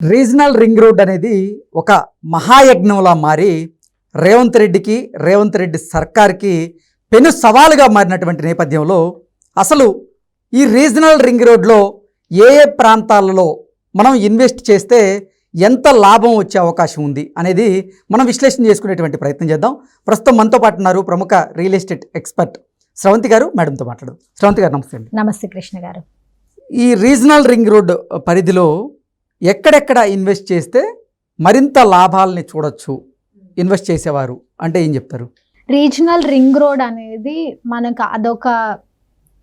Regional ring road అనేది ఒక మహాయజ్ఞంలా మారి రేవంత్ రెడ్డి సర్కార్కి పెను సవాలుగా మారినటువంటి నేపథ్యంలో అసలు ఈ రీజనల్ రింగ్ రోడ్లో ఏ ప్రాంతాలలో మనం ఇన్వెస్ట్ చేస్తే ఎంత లాభం వచ్చే అవకాశం ఉంది అనేది మనం విశ్లేషణ చేసుకునేటువంటి ప్రయత్నం చేద్దాం. ప్రస్తుతం మనతో పాటు ఉన్నారు ప్రముఖ రియల్ ఎస్టేట్ ఎక్స్పర్ట్ స్రవంతి గారు. మేడంతో మాట్లాడదాం. స్రవంతి గారు నమస్తే అండి. నమస్తే కృష్ణ గారు. ఈ రీజనల్ రింగ్ రోడ్ పరిధిలో ఎక్కడెక్కడ ఇన్వెస్ట్ చేస్తే మరింత లాభాలని చూడొచ్చు ఇన్వెస్ట్ చేసేవారు అంటే ఏం చెప్తారు? రీజనల్ రింగ్ రోడ్ అనేది మనకు అదొక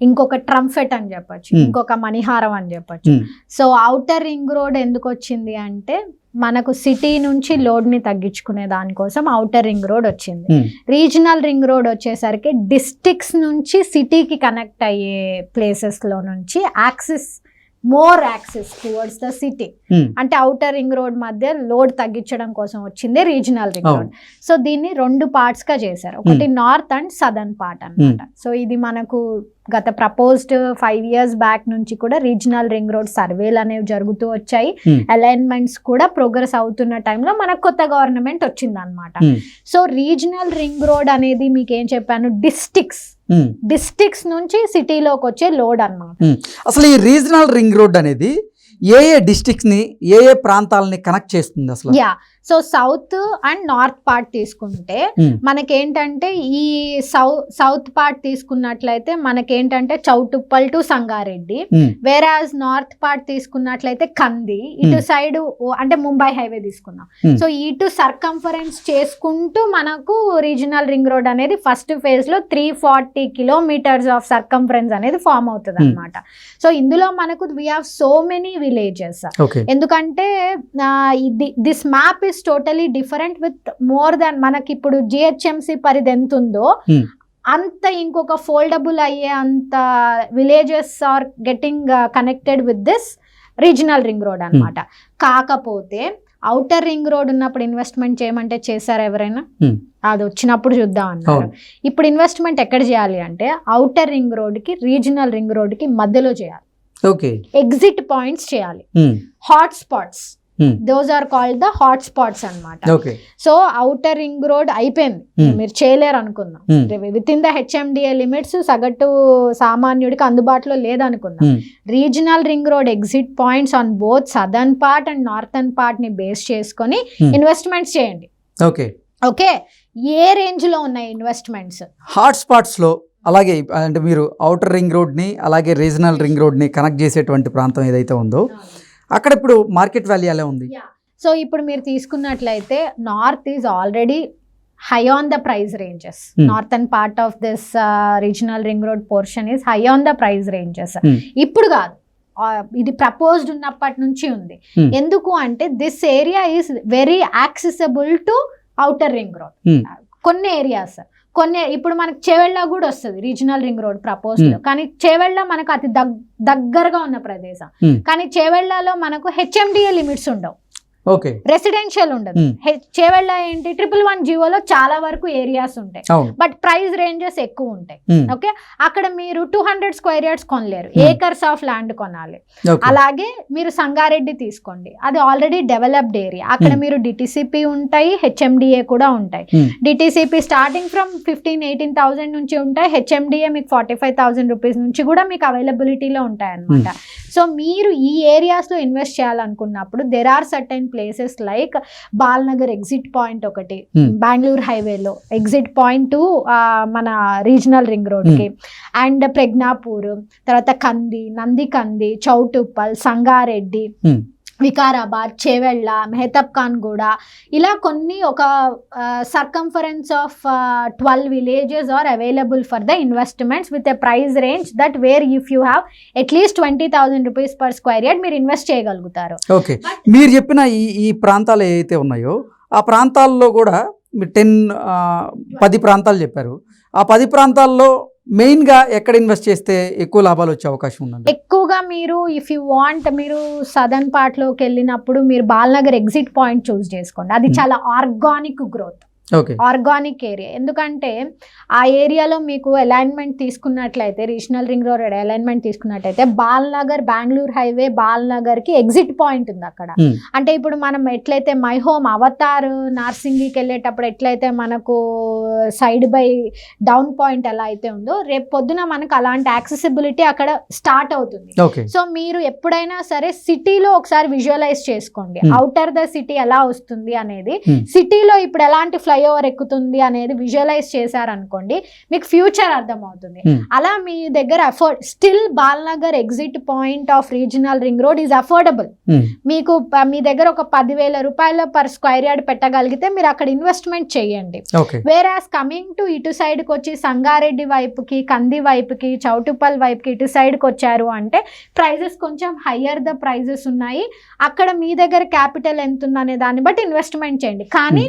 ఇంకొక ట్రంఫెట్ అని చెప్పొచ్చు, ఇంకొక మణిహారం అని చెప్పొచ్చు. సో ఔటర్ రింగ్ రోడ్ ఎందుకు వచ్చింది అంటే మనకు సిటీ నుంచి లోడ్ని తగ్గించుకునే దానికోసం ఔటర్ రింగ్ రోడ్ వచ్చింది. రీజనల్ రింగ్ రోడ్ వచ్చేసరికి డిస్ట్రిక్ట్స్ నుంచి సిటీకి కనెక్ట్ అయ్యే ప్లేసెస్లో నుంచి more access towards the city, అంటే ఔటర్ రింగ్ రోడ్ మధ్య లోడ్ తగ్గించడం కోసం వచ్చింది రీజనల్ రింగ్ రోడ్. సో దీన్ని రెండు పార్ట్స్ గా చేశారు, ఒకటి నార్త్ అండ్ సదర్న్ పార్ట్ అన్నమాట. సో ఇది మనకు గత ప్రపోజ్డ్ 5 years బ్యాక్ నుంచి కూడా రీజనల్ రింగ్ రోడ్ సర్వేలు అనేవి జరుగుతూ వచ్చాయి. అలైన్మెంట్స్ కూడా ప్రోగ్రెస్ అవుతున్న టైంలో మనకు కొత్త గవర్నమెంట్ వచ్చింది అనమాట. సో రీజనల్ రింగ్ రోడ్ అనేది మీకు ఏం చెప్పాను, డిస్ట్రిక్ట్స్ నుంచి సిటీలోకి వచ్చే లోడ్ అన్నమాట. అసలు ఈ రీజనల్ రింగ్ రోడ్ అనేది ఏ డిస్ట్రిక్ట్స్ ని ఏ ప్రాంతాలని కనెక్ట్ చేస్తుంది అసలు? So south and north part తీసుకుంటే మనకేంటంటే ఈ సౌత్ పార్ట్ తీసుకున్నట్లయితే మనకేంటంటే Choutuppal to Sangareddy, whereas north part తీసుకున్నట్లయితే కంది, ఇటు సైడ్ అంటే ముంబై హైవే తీసుకున్నాం. సో ఇటు సర్కంఫరెన్స్ చేసుకుంటూ మనకు రీజనల్ రింగ్ రోడ్ అనేది ఫస్ట్ ఫేజ్ లో 340 kilometers ఆఫ్ సర్కంఫరెన్స్ అనేది ఫామ్ అవుతుంది అనమాట. సో ఇందులో మనకు we have so many villages, ఎందుకంటే this map is totally different with more than మనకి ఇప్పుడు జిహెచ్ఎంసి పరిధి ఎంత ఉందో అంత ఇంకొక ఫోల్డబుల్ అయ్యే అంత villages are getting connected with this regional ring road అన్నమాట. కాకపోతే ఔటర్ రింగ్ రోడ్ ఉన్నప్పుడు ఇన్వెస్ట్మెంట్ చేయమంటే చేశారు ఎవరైనా? అది వచ్చినప్పుడు చూద్దాం అన్నారు. ఇప్పుడు ఇన్వెస్ట్మెంట్ ఎక్కడ చేయాలి అంటే ఔటర్ రింగ్ రోడ్ కి రీజనల్ రింగ్ రోడ్ కి మధ్యలో చేయాలి. ఎగ్జిట్ పాయింట్స్ చేయాలి, hot spots, those are called the hot spots అన్నమాట. సో ఔటర్ రింగ్ రోడ్ అయిపోయింది, మీరు చేయలేరు అనుకుందాం, within the HMDA limits సగటు సామాన్యుడికి అందుబాటులో లేదనుకుందాం. Regional ring road exit points on both southern part and northern part ని బేస్ చేసుకొని ఇన్వెస్ట్మెంట్స్ చేయండి. ఓకే, ఏ రేంజ్ లో ఉన్నాయి ఇన్వెస్ట్మెంట్స్? హాట్ స్పాట్స్ లో, అలాగే అంటే మీరు ఔటర్ రింగ్ రోడ్ని అలాగే రీజనల్ రింగ్ రోడ్ని కనెక్ట్ చేసేటువంటి ప్రాంతం ఏదైతే ఉందో అక్కడ ఇప్పుడు మార్కెట్ వాల్యూ ఎలా ఉంది? సో ఇప్పుడు మీరు తీసుకున్నట్లయితే north is already high on the price ranges. Northern part of this regional ring road portion is high on the price ranges. ఇప్పుడు కాదు, ఇది ప్రపోజ్డ్ ఉన్నప్పటి నుంచి ఉంది. ఎందుకు అంటే this area is very accessible to outer ring road. కొన్ని areas ఇప్పుడు మనకు చేవెళ్ళ కూడా వస్తుంది రీజనల్ రింగ్ రోడ్ ప్రపోజ్ లో, కానీ చేవెళ్ళ మనకు అతి దగ్గరగా ఉన్న ప్రదేశం. కానీ చేవెళ్ళలో మనకు హెచ్ఎండిఏ లిమిట్స్ ఉండవు, రెసిడెన్షియల్ ఉండదు. చేవెళ్ళ ఏంటి 111 జీవోలో చాలా వరకు ఏరియాస్ ఉంటాయి, బట్ ప్రైస్ రేంజెస్ ఎక్కువ ఉంటాయి. ఓకే, అక్కడ మీరు 200 square yards కొనలేరు, ఏకర్స్ ఆఫ్ ల్యాండ్ కొనాలి. అలాగే మీరు సంగారెడ్డి తీసుకోండి, అది ఆల్రెడీ డెవలప్డ్ ఏరియా, అక్కడ మీరు డిటిసిపి ఉంటాయి, హెచ్ఎండిఏ కూడా ఉంటాయి. డిటిసిపి స్టార్టింగ్ ఫ్రమ్ 15,000-18,000 నుంచి ఉంటాయి, హెచ్ఎండిఏ మీకు 45,000 రూపీస్ నుంచి కూడా మీకు అవైలబిలిటీలో ఉంటాయి అన్నమాట. సో మీరు ఈ ఏరియాస్ లో ఇన్వెస్ట్ చేయాలనుకున్నప్పుడు there are certain places like Balnagar exit point ఒకటి, బెంగళూరు హైవేలో ఎగ్జిట్ పాయింట్ టు మన రీజనల్ రింగ్ రోడ్ కి, అండ్ ప్రజ్ఞాపూర్, తర్వాత నందికంది, చౌటుప్పల్, సంగారెడ్డి, వికారాబాద్, చేవెళ్ళ, మెహతబ్ ఖాన్ గూడ, ఇలా కొన్ని ఒక circumference of 12 villages are available for the investments with a price range that where if you have at least 20,000 rupees per square yard మీరు ఇన్వెస్ట్ చేయగలుగుతారు. ఓకే, మీరు చెప్పిన ఈ ప్రాంతాలు ఏవైతే ఉన్నాయో ఆ ప్రాంతాల్లో కూడా 10 ప్రాంతాలు చెప్పారు. ఆ 10 ప్రాంతాల్లో మెయిన్ గా ఎక్కడ ఇన్వెస్ట్ చేస్తే ఎక్కువ లాభాలు వచ్చే అవకాశం ఉంది? ఎక్కువగా మీరు ఇఫ్ యూ వాంట్, మీరు సదర్న్ పార్ట్ లోకి వెళ్ళినప్పుడు మీరు బాల్నగర్ ఎగ్జిట్ పాయింట్ చూస్ చేసుకోండి, అది చాలా organic growth. Okay. Organic area. ఎందుకంటే ఆ ఏరియాలో మీకు అలైన్మెంట్ తీసుకున్నట్లయితే, రీజనల్ రింగ్ రోడ్ అలైన్మెంట్ తీసుకున్నట్లయితే, బాల్నగర్ బెంగళూరు హైవే బాల్నగర్కి ఎగ్జిట్ పాయింట్ ఉంది అక్కడ. అంటే ఇప్పుడు మనం ఎట్లయితే మై హోమ్ అవతార్ నార్సింగికి వెళ్ళేటప్పుడు ఎట్లయితే మనకు సైడ్ బై డౌన్ పాయింట్ ఎలా అయితే ఉందో, రేపు పొద్దున మనకు అలాంటి యాక్సెసిబిలిటీ అక్కడ స్టార్ట్ అవుతుంది. సో మీరు ఎప్పుడైనా సరే సిటీలో ఒకసారి విజువలైజ్ చేసుకోండి, అవుటర్ ద సిటీ ఎలా వస్తుంది అనేది. సిటీలో ఇప్పుడు ఎలాంటి ఫ్లైఓవర్ ఎక్కుతుంది అనేది విజువలైజ్ చేశారనుకోండి, మీకు ఫ్యూచర్ అర్థమవుతుంది. అలా మీ దగ్గర still Balnagar exit point of regional ring road is affordable. మీకు మీ దగ్గర ఒక 10,000 రూపాయల పర్ స్క్వేర్ యార్డ్ పెట్టగలిగితే మీరు అక్కడ ఇన్వెస్ట్మెంట్ చేయండి. వేరాస్ కమింగ్ టు ఇటు సైడ్కి వచ్చి సంగారెడ్డి వైపుకి, కంది వైపుకి, చౌటుప్పల్ వైపుకి ఇటు సైడ్కి వచ్చారు అంటే ప్రైజెస్ కొంచెం హయ్యర్ ద ప్రైజెస్ ఉన్నాయి. అక్కడ మీ దగ్గర క్యాపిటల్ ఎంత ఉందనే దాన్ని బట్టి ఇన్వెస్ట్మెంట్ చేయండి. కానీ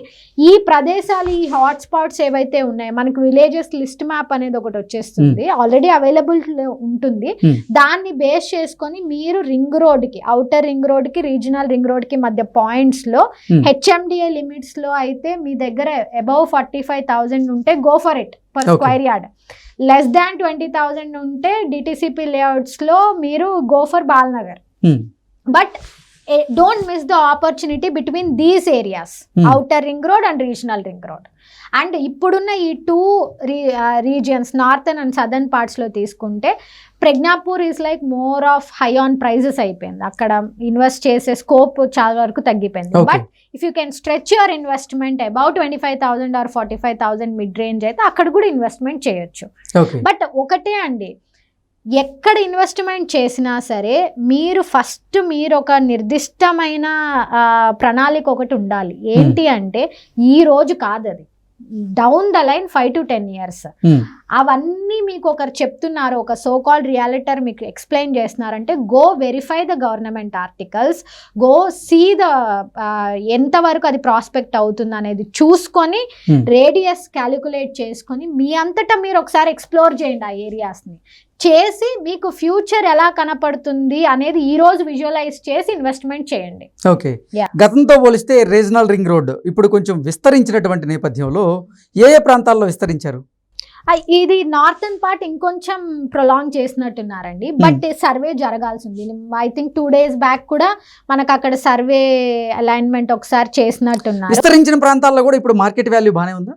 ఈ ప్రదేశాలు, ఈ హాట్ స్పాట్స్ ఏవైతే ఉన్నాయో, మనకు విలేజెస్ లిస్ట్ మ్యాప్ అనేది ఒకటి వచ్చేస్తుంది, ఆల్రెడీ అవైలబుల్ ఉంటుంది. దాన్ని బేస్ చేసుకొని మీరు రింగ్ రోడ్ కి, అవుటర్ రింగ్ రోడ్ కి, రీజనల్ రింగ్ రోడ్ కి మధ్య పాయింట్స్ లో హెచ్ఎండిఏ లిమిట్స్ లో అయితే మీ దగ్గర అబౌవ్ 45,000 ఉంటే go for it per square yard. Less than 20,000 ఉంటే డిటిసిపి లేఅవుట్స్ లో మీరు go for Balnagar. But don't miss the opportunity between these areas, outer ring road and regional ring road. And ఇప్పుడున్న ఈ 2 regions, northern and southern పార్ట్స్లో తీసుకుంటే Prajnapur is like more of high on prices అయిపోయింది. అక్కడ invest చేసే scope చాలా వరకు తగ్గిపోయింది. But if you can stretch your investment about 25,000 or 45,000 mid range అయితే అక్కడ కూడా ఇన్వెస్ట్మెంట్ చేయొచ్చు. బట్ ఒకటే అండి, ఎక్కడ ఇన్వెస్ట్మెంట్ చేసినా సరే మీరు ఫస్ట్ ఒక నిర్దిష్టమైన ప్రణాళిక ఒకటి ఉండాలి. ఏంటి అంటే ఈ రోజు కాదు, అది down the line 5 to 10 years. అవన్నీ మీకు ఒకరు చెప్తున్నారు, ఒక సో కాల్డ్ రియాలిటర్ మీకు ఎక్స్ప్లెయిన్ చేస్తున్నారంటే go verify the government articles, go see the ఎంతవరకు అది ప్రాస్పెక్ట్ అవుతుంది అనేది చూసుకొని రేడియస్ క్యాలిక్యులేట్ చేసుకొని మీ అంతటా మీరు ఒకసారి ఎక్స్ప్లోర్ చేయండి ఆ ఏరియాస్ని. చేసి మీకు ఫ్యూచర్ ఎలా కనపడుతుంది అనేది ఈ రోజు విజువలైజ్ చేసి ఇన్వెస్ట్మెంట్ చేయండి. ఓకే. గతంతో పోలిస్తే రీజనల్ రింగ్ రోడ్ ఇప్పుడు కొంచెం విస్తరించినటువంటి నేపథ్యంలో ఏ ప్రాంతాల్లో విస్తరించారు? ఇది నార్థన్ పార్ట్ ఇంకొంచెం ప్రొలాంగ్ చేసినట్టున్నారండి. బట్ సర్వే జరగాల్సింది. ఐ థింక్ 2 days బ్యాక్ కూడా మనకు అక్కడ సర్వే అలైన్మెంట్ ఒకసారి చేసినట్టున్నారు. విస్తరించిన ప్రాంతాల్లో కూడా ఇప్పుడు మార్కెట్ వాల్యూ బాగానే ఉందా?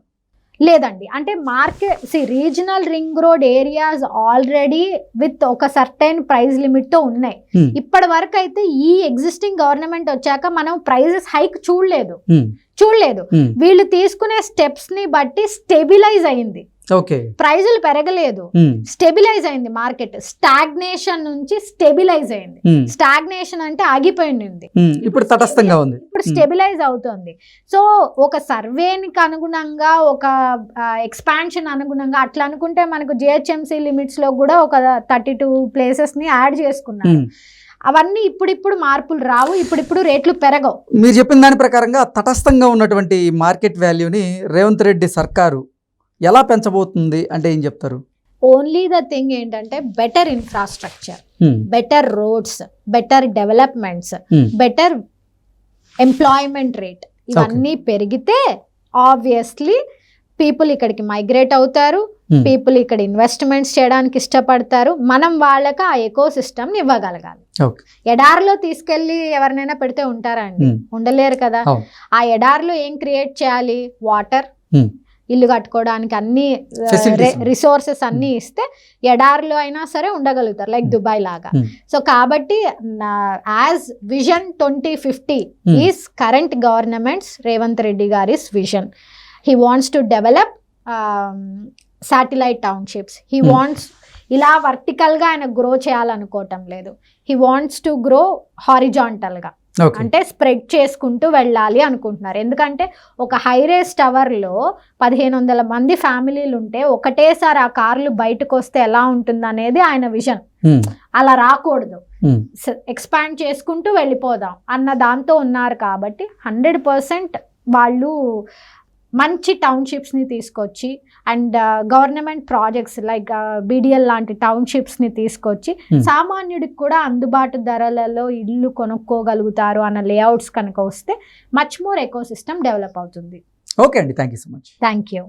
లేదండి, అంటే market regional ring road areas already with ఒక సర్టైన్ ప్రైస్ లిమిట్ తో ఉన్నాయి. ఇప్పటి వరకు అయితే ఈ ఎగ్జిస్టింగ్ గవర్నమెంట్ వచ్చాక మనం ప్రైజెస్ హైక్ చూడలేదు. వీళ్ళు తీసుకునే స్టెప్స్ ని బట్టి స్టెబిలైజ్ అయింది. ప్రైజులు పెరగలేదు, స్టెబిలైజ్ అయింది మార్కెట్. స్టాగ్నేషన్ నుంచి స్టెబిలైజ్ అయింది. స్టాగ్నేషన్ అంటే ఆగిపోయింది, ఇప్పుడు తటస్థంగా ఉంది, ఇప్పుడు స్టెబిలైజ్ అవుతుంది. సో ఒక సర్వేకి అనుగుణంగా, ఒక ఎక్స్పాన్షన్ అనుగుణంగా అట్లా అనుకుంటే మనకు జిహెచ్ఎంసీ లిమిట్స్ లో కూడా ఒక 32 places ని యాడ్ చేసుకున్నారు. అవన్నీ ఇప్పుడిప్పుడు మార్పులు రావు, ఇప్పుడిప్పుడు రేట్లు పెరగవు. మీరు చెప్పిన దాని ప్రకారంగా తటస్థంగా ఉన్నటువంటి మార్కెట్ వాల్యూని రేవంత్ రెడ్డి సర్కారు ఎలా పెంచబోతుంది అంటే ఏం చెప్తారు? ఓన్లీ ద థింగ్ ఏంటంటే better infrastructure, better roads, better developments, better employment rate, ఇవన్నీ పెరిగితే ఆబ్వియస్లీ పీపుల్ ఇక్కడికి మైగ్రేట్ అవుతారు, పీపుల్ ఇక్కడ ఇన్వెస్ట్మెంట్స్ చేయడానికి ఇష్టపడతారు. మనం వాళ్ళకి ఆ ఎకో సిస్టమ్ ఇవ్వగలగాలి. ఎడారిలో తీసుకెళ్లి ఎవరినైనా పెడితే ఉంటారా అండి? ఉండలేరు కదా. ఆ ఎడారిలో ఏం క్రియేట్ చేయాలి? వాటర్, ఇల్లు కట్టుకోవడానికి అన్ని రిసోర్సెస్ అన్ని ఇస్తే ఎడారిలో అయినా సరే ఉండగలుగుతారు, లైక్ దుబాయ్ లాగా. సో కాబట్టి as vision 2050 is current governments Revanth Reddy గారిస్ vision. He wants to develop satellite townships. He wants ఇలా వర్టికల్గా ఆయన గ్రో చేయాలనుకోవటం లేదు. హీ వాంట్స్ టు గ్రో హారిజాంటల్గా, అంటే స్ప్రెడ్ చేసుకుంటూ వెళ్ళాలి అనుకుంటున్నారు. ఎందుకంటే ఒక హైరేస్ టవర్లో 1,500 మంది ఫ్యామిలీలు ఉంటే ఒకటేసారి ఆ కార్లు బయటకు వస్తే ఎలా ఉంటుంది అనేది ఆయన విజన్. అలా రాకూడదు, ఎక్స్పాండ్ చేసుకుంటూ వెళ్ళిపోదాం అన్న దాంతో ఉన్నారు. కాబట్టి 100% వాళ్ళు మంచి టౌన్షిప్స్ని తీసుకొచ్చి and government projects like BDL లాంటి టౌన్షిప్స్ని తీసుకొచ్చి సామాన్యుడికి కూడా అందుబాటు ధరలలో ఇల్లు కొనుక్కోగలుగుతారు అన్న లేఅవుట్స్ కనుక వస్తే much more eco system develop అవుతుంది. ఓకే అండి, thank you so much. Thank you.